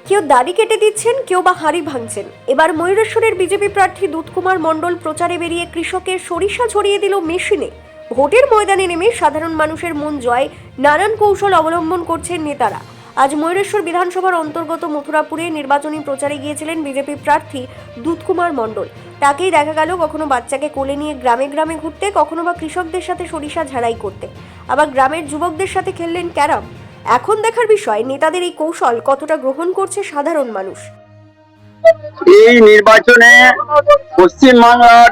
কেউ দাড়ি কেটে দিচ্ছেন, কেউ বা হাঁড়ি ভাঙছেন। এবার ময়ূরেশ্বরের বিজেপি প্রার্থী দুধকুমার মণ্ডল প্রচারে বেরিয়ে কৃষকের সরিষা ছড়িয়ে দিল মেশিনে। ভোটের ময়দানে নেমে সাধারণ মানুষের মন জয় নানান কৌশল অবলম্বন করছেন নেতারা। আজ ময়ূরেশ্বর বিধানসভার অন্তর্গত মথুরাপুরে নির্বাচনী প্রচারে গিয়েছিলেন বিজেপি প্রার্থী দুধকুমার মণ্ডল। তাকেই দেখা গেল কখনো বাচ্চাকে কোলে নিয়ে গ্রামে গ্রামে ঘুরতে, কখনো বা কৃষকদের সাথে সরিষা ঝাড়াই করতে, আবার গ্রামের যুবকদের সাথে খেললেন ক্যারাম। এখন দেখার বিষয় নেতাদের এই কৌশল কতটা গ্রহণ করছে সাধারণ মানুষ। এই নির্বাচনে পশ্চিমবাংলার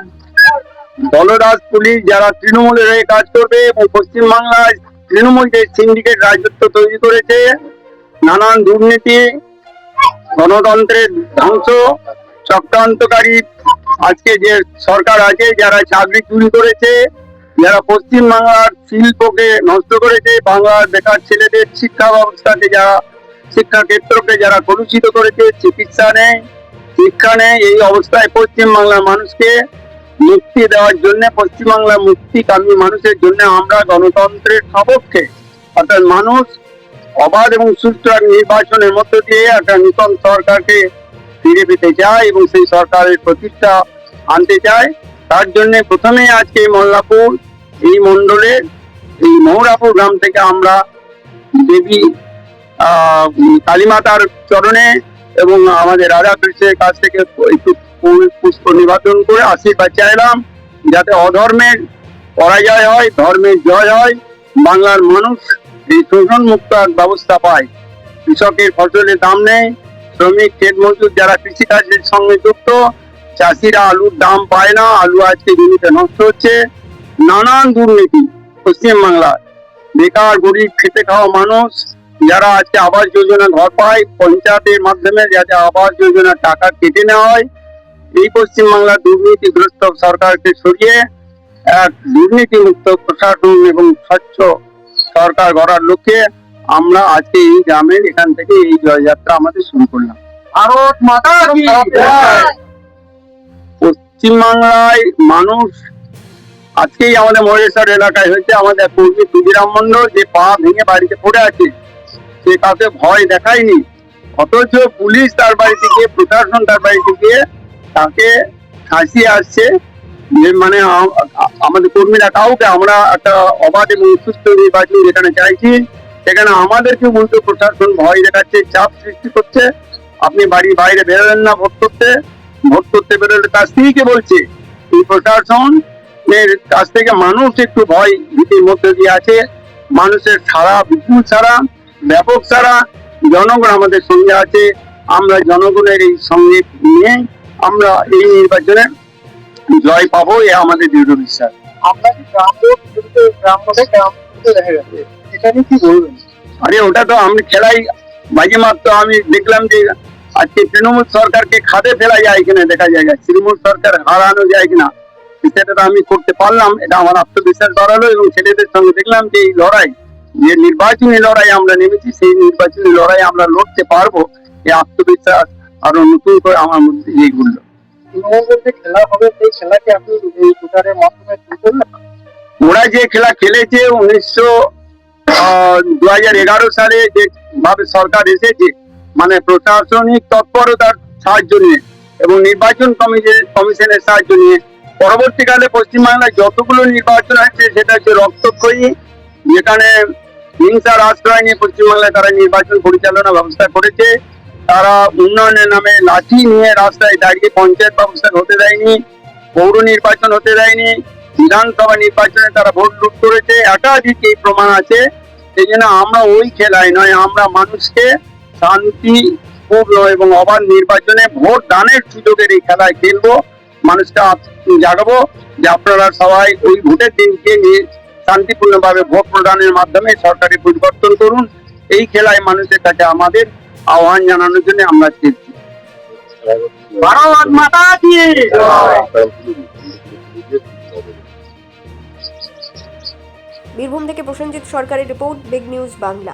দলদাস পুলিশ যারা তৃণমূলের হয়ে কাজ করবে এবং পশ্চিমবাংলায় তৃণমূল যে সিন্ডিকেট রাজত্ব তৈরি করেছে, নানান দুর্নীতি, গণতন্ত্রের ধ্বংস, চক্রান্তকারী আজকে যে সরকার আছে, যারা চাকরি চুরি করেছে, যারা পশ্চিমবাংলার শিল্পকে নষ্ট করেছে, বাংলার বেকার ছেলেদের শিক্ষা ব্যবস্থাকে, যারা শিক্ষা ক্ষেত্রকে যারা কলুষিত করেছে, চিকিৎসা নেই, শিক্ষা নেই, এই অবস্থায় পশ্চিমবাংলার মানুষকে মুক্তি দেওয়ার জন্য, পশ্চিমবাংলার মুক্তিকামী মানুষের জন্য আমরা গণতন্ত্রের সপক্ষে, অর্থাৎ মানুষ অবাধ এবং সুষ্ঠু নির্বাচনের মধ্য দিয়ে একটা নূতন সরকারকে ফিরে পেতে চায় এবং সেই সরকারের প্রতিষ্ঠা আনতে চায়। তার জন্য প্রথমে আজকে মোল্লাপুর এই মণ্ডলের এই মহুরাপুর গ্রাম থেকে আমরা দেবী কালীমাতার চরণে এবং আমাদের রাজা কৃষ্ণের কাছ থেকে একটু ফুল পুষ্প নিবেদন করে আশীর্বাদ চাইলাম, যাতে অধর্মের পরাজয় হয়, ধর্মের জয় হয়, বাংলার মানুষ এই শোষণ মুক্ত ব্যবস্থা পায়। কৃষকের ফসলের দাম নেই, শ্রমিক ক্ষেত মজুর যারা কৃষিকাজের সঙ্গে যুক্ত, চাষিরা আলুর দাম পায় না, আলু আজকে জমিতে নষ্ট হচ্ছে, নানান দুর্নীতি পশ্চিমবাংলার, বেকার গরিব খেটে খাওয়া মানুষ যারা আজকে আবাস যোজনা ঘর পায়, পঞ্চায়েতের মাধ্যমে যাতে আবাস যোজনার টাকা কেটে নেওয়া হয়, এই পশ্চিমবাংলার দুর্নীতিগ্রস্ত সরকারকে সরিয়ে এক দুর্নীতিমুক্ত প্রশাসন এবং স্বচ্ছ সরকার গড়ার লক্ষ্যে আমরা আজকে এই গ্রামের এখান থেকে এই জয়যাত্রা আমাদের শুরু করলাম। ভারত মাতা কি জয়। পশ্চিমবাংলায় মানুষ আজকেই আমাদের মহেশ্বর এলাকায় হয়েছে, আমাদের কর্মী ক্ষুদিরাম মণ্ডল যে পা ভেঙে বাড়িতে পড়ে আছে, সে কাউকে ভয় দেখায়নি, অথচ পুলিশ তার বাড়িতে গিয়ে, প্রশাসন তার বাড়িতে গিয়ে তাকে ফাঁসিয়ে আসছে। যে মানে আমাদের কর্মীরা কাউকে, আমরা একটা অবাধ এবং সুস্থ নির্বাচন যেখানে চাইছি, সেখানে আমাদেরকে উল্টো প্রশাসন ভয় দেখাচ্ছে, চাপ সৃষ্টি করছে। আপনি বাড়ির বাইরে বেরোলেন না ভোট করতে বেরোলে তার স্ত্রীকে বলছে। এই প্রশাসনের কাছ থেকে মানুষ একটু ভয় ভীতির মধ্যে দিয়ে আছে। মানুষের সারা, বিপুল সারা, ব্যাপক সারা, জনগণ আমাদের সঙ্গে আছে। আমরা জনগণের এই সঙ্গে নিয়ে আমরা এই নির্বাচনে জয় পাবো, এ আমাদের দৃঢ় বিশ্বাস। আপনাকে গ্রাম দেখা গেছে, এটা নিয়ে কি বলবেন? আরে ওটা তো আমি খেলাই বাজি মাত্র, আমি দেখলাম যে আজকে তৃণমূল সরকারকে খাদে ফেলা যায় কিনা, দেখা যায় তৃণমূল সরকার হারানো যায় কিনা, সেটা তো আমি করতে পারলাম। এটা আমার আত্মবিশ্বাস বাড়ালো এবং ছেলেদের সঙ্গে দেখলাম যে এই লড়াই, যে নির্বাচনী লড়াই আমরা নেমেছি, সেই নির্বাচনী লড়াই আমরা লড়তে পারবো, এই আত্মবিশ্বাস আরো নতুন করে আমার মধ্যে এই ঘুরলো। খেলা হবে, সেই খেলাকে আপনি এই ভোটারের মাধ্যমে তুলতেন না? ওরা যে খেলা খেলেছে 2011 সালে যে ভাবে সরকার এসেছে, মানে প্রশাসনিক তৎপরতার সাহায্য নিয়ে এবং নির্বাচন কমিশনের সাহায্য নিয়ে, পরবর্তীকালে পশ্চিমবাংলায় যতগুলো নির্বাচন হয়েছে সেটা হচ্ছে রক্তক্ষয়ী, যেখানে হিংসার আশ্রয় নিয়ে পশ্চিমবাংলায় তারা নির্বাচন পরিচালনা ব্যবস্থা করেছে। তারা উন্নয়নের নামে লাঠি নিয়ে রাস্তায় দাঁড়িয়ে পঞ্চায়েত ব্যবস্থা হতে দেয়নি, পৌর নির্বাচন হতে দেয়নি, বিধানসভা নির্বাচনে তারা ভোট লুট করেছে, একাধিক এই প্রমাণ আছে। সেই জন্য আমরা ওই খেলায় নয়, আমরা মানুষকে শান্তি এবং অবাধ নির্বাচনে ভোট দানের সুযোগের এই খেলায় খেলবো, মানুষকে জাগাবো যে আপনারা সবাই ওই ভোটের দিনকে নিয়ে শান্তিপূর্ণভাবে ভোট প্রদানের মাধ্যমে সরকারের পরিবর্তন করুন। এই খেলায় মানুষের কাছে আমাদের আহ্বান জানানোর জন্য আমরা খেলছি। ভারত মাতা কি জয়। বীরভূম থেকে প্রসেনজিৎ সরকারের রিপোর্ট, বিগ নিউজ বাংলা।